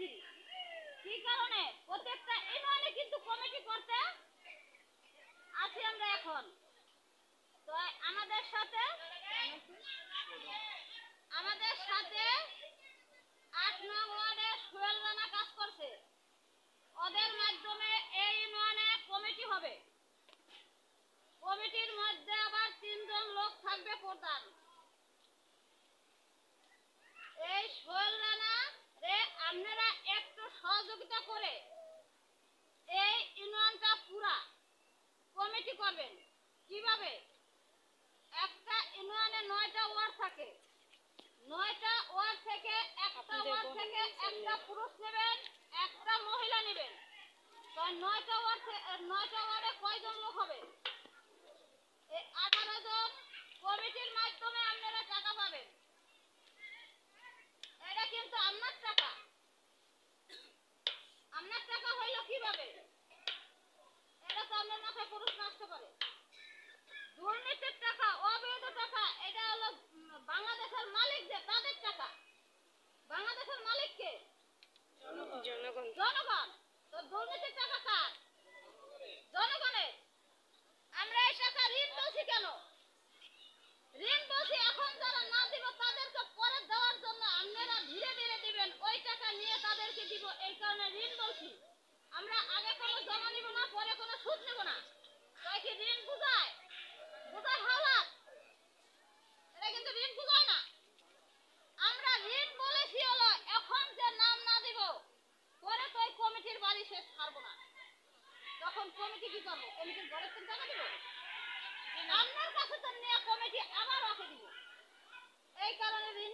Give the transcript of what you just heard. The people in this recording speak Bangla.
বলছি কি কারণে প্রত্যেকটা ইউনিয়নে কিন্তু কমিটি করতে আছি আমরা এখন। তো আমাদের সাথে 8 নং ওয়ার্ডে সোহেল রানা কাজ করছে। ওদের মাধ্যমে এই ইউনিয়নে কমিটি হবে। কমিটির মধ্যে আবার 3 জন লোক থাকবে প্রধান। এই সোহেল রানা রে আপনারা একটু সহযোগিতা করে এই ইউনিয়নটা পুরা কমিটি করবেন। কিভাবে? একটা ইউনিয়নে 9টা ওয়ার্ড থাকে। 9টা ওয়ার্ড থেকে একটা ওয়ার্ড থেকে একটা পুরুষ নেবেন, একটা মহিলা নেবেন। তো 9টা ওয়ার্ডে কয়জন লোক হবে? এই 18 জন কমিটির মাধ্যমে আপনারা টাকা পাবেন। এটা কিন্তু আপনার টাকা। আপনার টাকা হইল কিভাবে? এটা তো আপনার মাথায় পুরুষ নষ্ট করে। দুর্নীতির টাকা, অবৈধ টাকা, এটা হলো বাংলাদেশের মালিক যে তাদের টাকা। বাংলাদেশের মালিক কে? জনগণ। জনগণ। তো দুর্নীতির টাকা কার? জনগণের। আমরা এই টাকা ঋণ বলছি কেন? ঋণ বলছি এখন যারা না দিব তাদেরকে পরে দেওয়ার জন্য। আপনারা ধীরে ধীরে দিবেন, ওই টাকা নিয়ে তাদেরকে দিব, এই কারণে ঋণ বলছি। আমরা আগে কোনো জমা নিব না, পরে কোনো সুদ নেব না। তাই কি ঋণ বুঝায়? বুঝায় হালাত। এটা কিন্তু ঋণ বুঝায় না। আমরা ঋণ বলেছি হলো এখন যে নাম না দিব, পরে তো ওই কমিটির বাড়ি শেষ ছাড়বো না। তখন কমিটি কি করবো? কমিটির ঘরের তো টাকা দিব। আপনার কাছে তো নিয়ে কমিটি আবার রাখে দিব। এই কারণে ঋণ